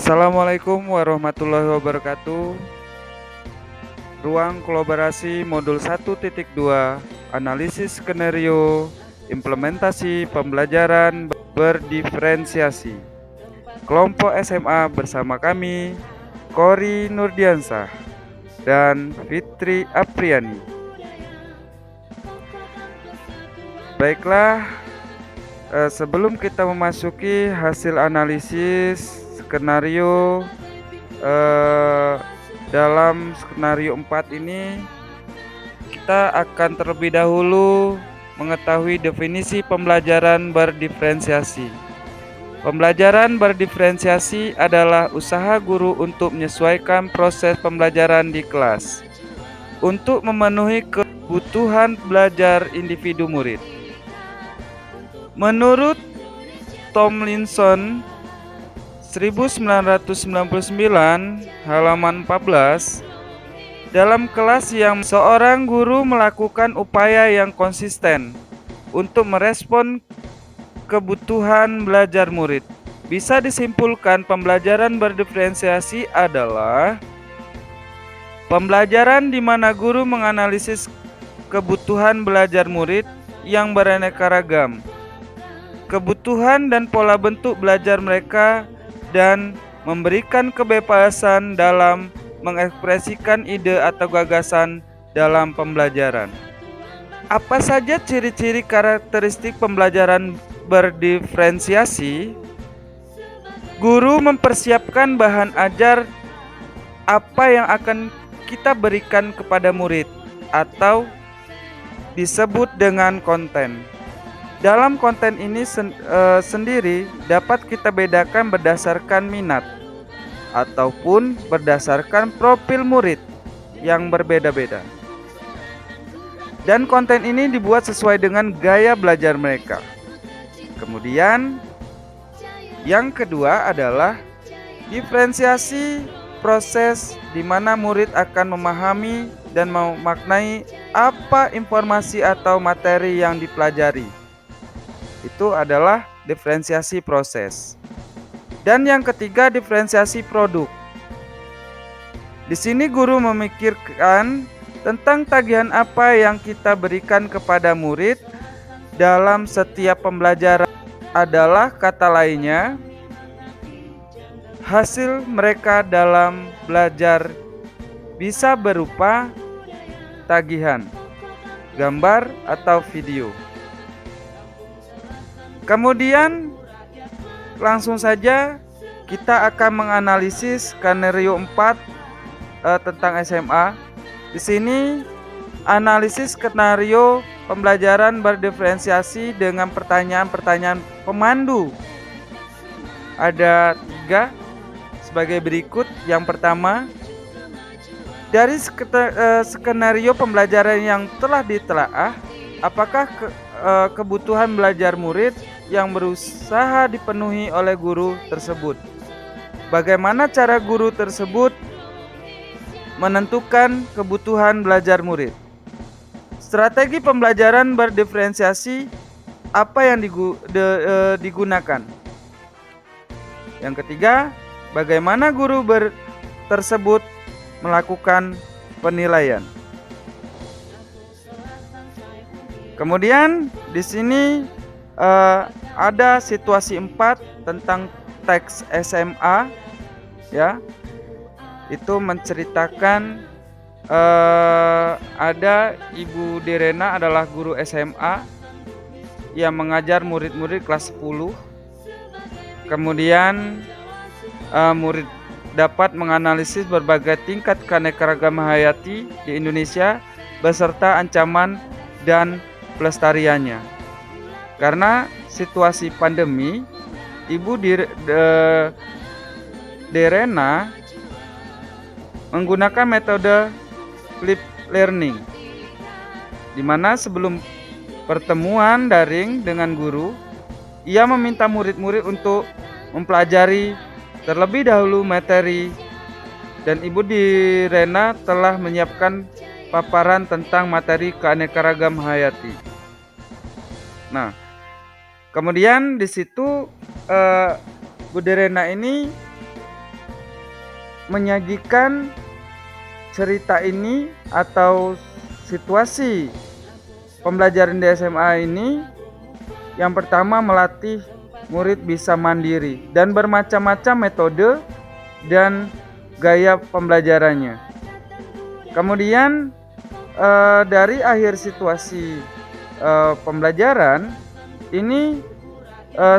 Assalamualaikum warahmatullahi wabarakatuh. Ruang kolaborasi modul 1.2 analisis skenario implementasi pembelajaran berdiferensiasi. Kelompok SMA bersama kami Kori Nurdiansah dan Fitri Apriani. Baiklah, sebelum kita memasuki hasil analisis skenario dalam skenario 4 ini, kita akan terlebih dahulu mengetahui definisi pembelajaran berdiferensiasi. Pembelajaran berdiferensiasi adalah usaha guru untuk menyesuaikan proses pembelajaran di kelas untuk memenuhi kebutuhan belajar individu murid. Menurut Tomlinson 1999 halaman 14, dalam kelas yang seorang guru melakukan upaya yang konsisten untuk merespon kebutuhan belajar murid. Bisa disimpulkan pembelajaran berdiferensiasi adalah pembelajaran di mana guru menganalisis kebutuhan belajar murid yang beraneka ragam, kebutuhan dan pola bentuk belajar mereka, dan memberikan kebebasan dalam mengekspresikan ide atau gagasan dalam pembelajaran. Apa saja ciri-ciri karakteristik pembelajaran berdiferensiasi? Guru mempersiapkan bahan ajar apa yang akan kita berikan kepada murid atau disebut dengan konten. Dalam konten ini sendiri dapat kita bedakan berdasarkan minat ataupun berdasarkan profil murid yang berbeda-beda. Dan konten ini dibuat sesuai dengan gaya belajar mereka. Kemudian yang kedua adalah diferensiasi proses di mana murid akan memahami dan memaknai apa informasi atau materi yang dipelajari. Itu adalah diferensiasi proses. Dan yang ketiga, diferensiasi produk. Di sini guru memikirkan tentang tagihan apa yang kita berikan kepada murid dalam setiap pembelajaran adalah kata lainnya hasil mereka dalam belajar bisa berupa tagihan, gambar atau video. Kemudian langsung saja kita akan menganalisis skenario 4 tentang SMA. Di sini analisis skenario pembelajaran berdiferensiasi dengan pertanyaan-pertanyaan pemandu. Ada 3 sebagai berikut. Yang pertama, dari skenario pembelajaran yang telah ditelaah, apakah kebutuhan belajar murid yang berusaha dipenuhi oleh guru tersebut? Bagaimana cara guru tersebut menentukan kebutuhan belajar murid? Strategi pembelajaran berdiferensiasi apa yang digunakan? Yang ketiga, bagaimana guru tersebut melakukan penilaian? Kemudian di sini ada situasi 4 tentang teks SMA, ya. Itu menceritakan ada Ibu Direna adalah guru SMA yang mengajar murid-murid kelas 10. Kemudian murid dapat menganalisis berbagai tingkat keanekaragaman hayati di Indonesia beserta ancaman dan pelestariannya. Karena situasi pandemi, Ibu Direna menggunakan metode flip learning, di mana sebelum pertemuan daring dengan guru, ia meminta murid-murid untuk mempelajari terlebih dahulu materi, dan Ibu Direna telah menyiapkan paparan tentang materi keanekaragaman hayati. Nah, kemudian di situ Bu Direna ini menyajikan cerita ini atau situasi pembelajaran di SMA ini, yang pertama melatih murid bisa mandiri dan bermacam-macam metode dan gaya pembelajarannya. Kemudian dari akhir situasi pembelajaran ini,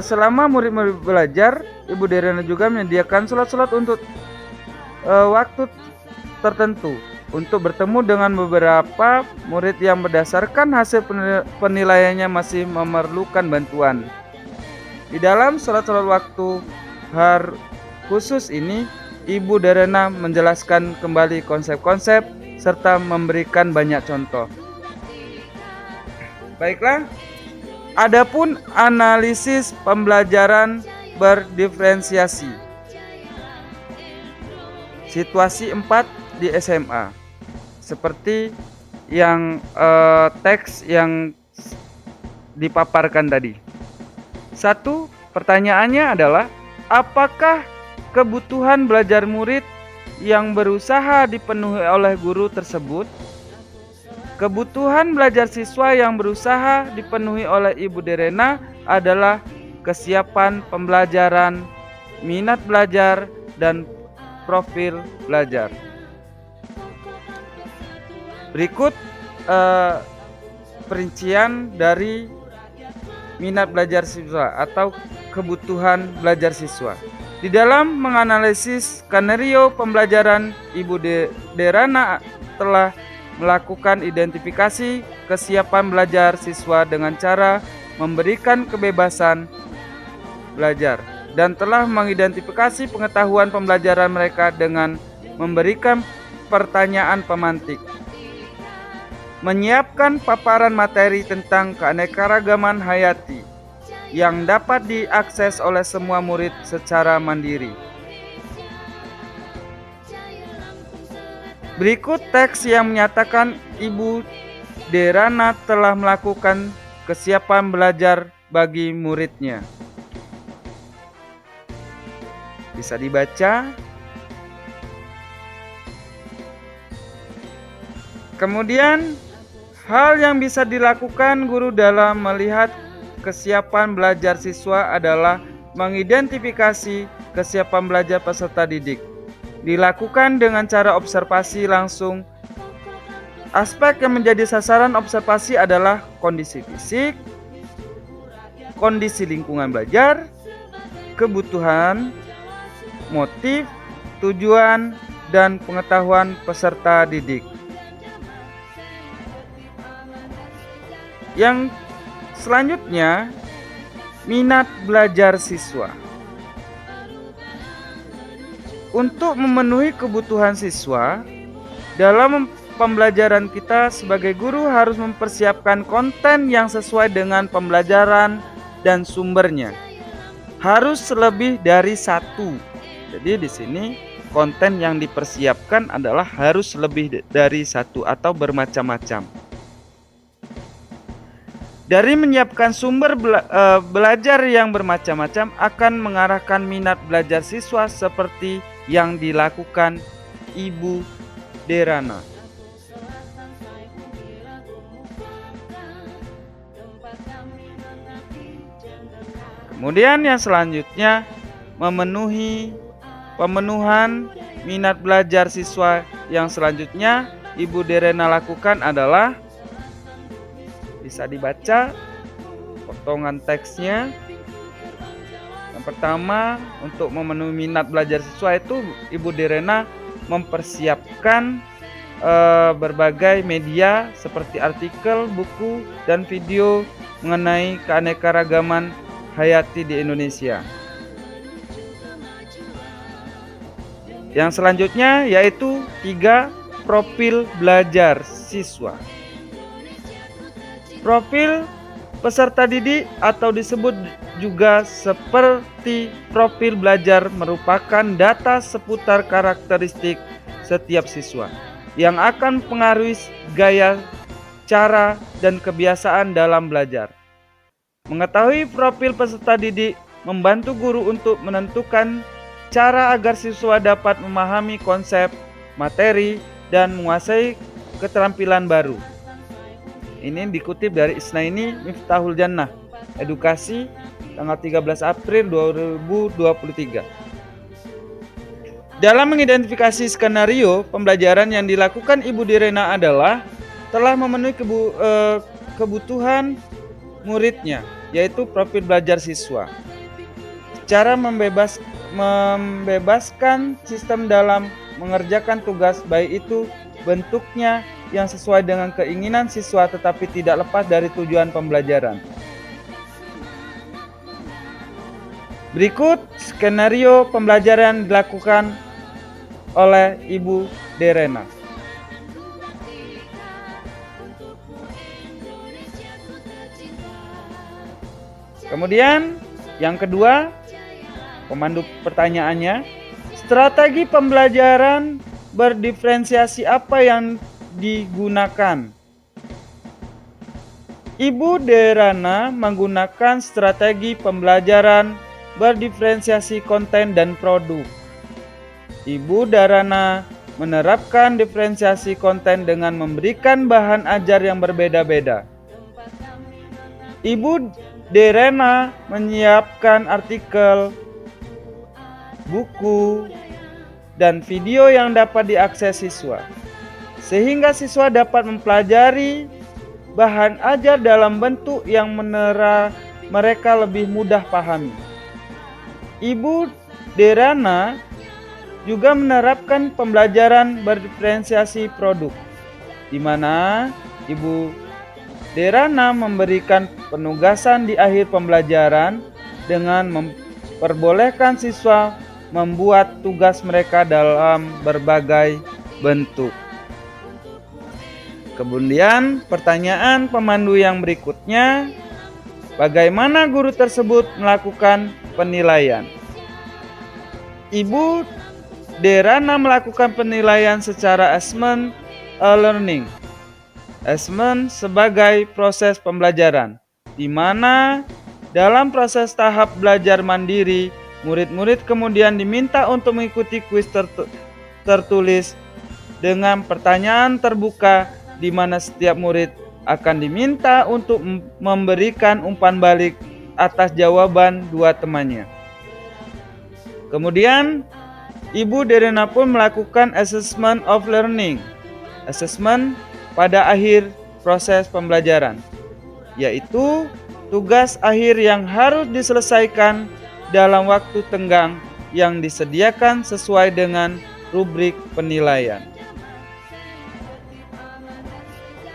selama murid-murid belajar, Ibu Derena juga menyediakan sholat-sholat untuk waktu tertentu untuk bertemu dengan beberapa murid yang berdasarkan hasil penilaiannya masih memerlukan bantuan. Di dalam sholat-sholat waktu khusus ini, Ibu Derena menjelaskan kembali konsep-konsep serta memberikan banyak contoh. Baiklah, adapun analisis pembelajaran berdiferensiasi. Situasi 4 di SMA. Seperti yang teks yang dipaparkan tadi. 1. Pertanyaannya adalah, apakah kebutuhan belajar murid yang berusaha dipenuhi oleh guru tersebut? Kebutuhan belajar siswa yang berusaha dipenuhi oleh Ibu Derena adalah kesiapan pembelajaran, minat belajar, dan profil belajar. Berikut perincian dari minat belajar siswa atau kebutuhan belajar siswa. Di dalam menganalisis skenario pembelajaran, Ibu Derana telah melakukan identifikasi kesiapan belajar siswa dengan cara memberikan kebebasan belajar dan telah mengidentifikasi pengetahuan pembelajaran mereka dengan memberikan pertanyaan pemantik. Menyiapkan paparan materi tentang keanekaragaman hayati yang dapat diakses oleh semua murid secara mandiri. Berikut teks yang menyatakan Ibu Derana telah melakukan kesiapan belajar bagi muridnya. Bisa dibaca. Kemudian, hal yang bisa dilakukan guru dalam melihat kesiapan belajar siswa adalah mengidentifikasi kesiapan belajar peserta didik. Dilakukan dengan cara observasi langsung. Aspek yang menjadi sasaran observasi adalah kondisi fisik, kondisi lingkungan belajar, kebutuhan, motif, tujuan, dan pengetahuan peserta didik. Yang selanjutnya, minat belajar siswa. Untuk memenuhi kebutuhan siswa, dalam pembelajaran kita sebagai guru harus mempersiapkan konten yang sesuai dengan pembelajaran dan sumbernya. Harus lebih dari satu. Jadi di sini konten yang dipersiapkan adalah harus lebih dari satu atau bermacam-macam. Dari menyiapkan sumber belajar yang bermacam-macam akan mengarahkan minat belajar siswa seperti yang dilakukan Ibu Derana. Kemudian yang selanjutnya, pemenuhan minat belajar siswa yang selanjutnya Ibu Derana lakukan adalah, bisa dibaca potongan teksnya. Yang pertama, untuk memenuhi minat belajar siswa itu Ibu Derana mempersiapkan berbagai media seperti artikel, buku, dan video mengenai keanekaragaman hayati di Indonesia. Yang selanjutnya yaitu 3 profil belajar siswa. Profil peserta didik atau disebut juga seperti profil belajar merupakan data seputar karakteristik setiap siswa yang akan mempengaruhi gaya, cara, dan kebiasaan dalam belajar. Mengetahui profil peserta didik membantu guru untuk menentukan cara agar siswa dapat memahami konsep, materi, dan menguasai keterampilan baru. Ini dikutip dari Isnaini Miftahul Jannah, Edukasi, tanggal 13 April 2023. Dalam mengidentifikasi skenario pembelajaran yang dilakukan Ibu Direna adalah telah memenuhi kebutuhan muridnya, yaitu profil belajar siswa. Cara membebaskan sistem dalam mengerjakan tugas, baik itu bentuknya yang sesuai dengan keinginan siswa tetapi tidak lepas dari tujuan pembelajaran. Berikut skenario pembelajaran dilakukan oleh Ibu Direna. Kemudian yang kedua, pemandu pertanyaannya, strategi pembelajaran berdiferensiasi apa yang digunakan? Ibu Direna menggunakan strategi pembelajaran berdiferensiasi konten dan produk. Ibu Direna menerapkan diferensiasi konten dengan memberikan bahan ajar yang berbeda-beda. Ibu Direna menyiapkan artikel, buku, dan video yang dapat diakses siswa, sehingga siswa dapat mempelajari bahan ajar dalam bentuk yang mereka lebih mudah pahami. Ibu Direna juga menerapkan pembelajaran berdiferensiasi produk, di mana Ibu Direna memberikan penugasan di akhir pembelajaran dengan memperbolehkan siswa membuat tugas mereka dalam berbagai bentuk. Kemudian pertanyaan pemandu yang berikutnya, bagaimana guru tersebut melakukan penilaian? Ibu Direna melakukan penilaian secara assessment learning. Assessment sebagai proses pembelajaran, di mana dalam proses tahap belajar mandiri, murid-murid kemudian diminta untuk mengikuti kuis tertulis dengan pertanyaan terbuka, di mana setiap murid akan diminta untuk memberikan umpan balik atas jawaban dua temannya. Kemudian Ibu Direna pun melakukan assessment of learning, assessment pada akhir proses pembelajaran, yaitu tugas akhir yang harus diselesaikan dalam waktu tenggang yang disediakan sesuai dengan rubrik penilaian.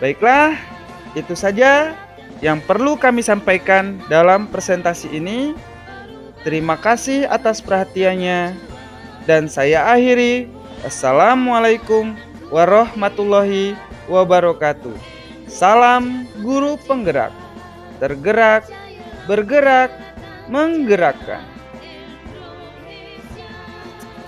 Baiklah, itu saja yang perlu kami sampaikan dalam presentasi ini. Terima kasih atas perhatiannya. Dan saya akhiri. Assalamualaikum warahmatullahi wabarakatuh. Salam guru penggerak. Tergerak, bergerak, menggerakkan.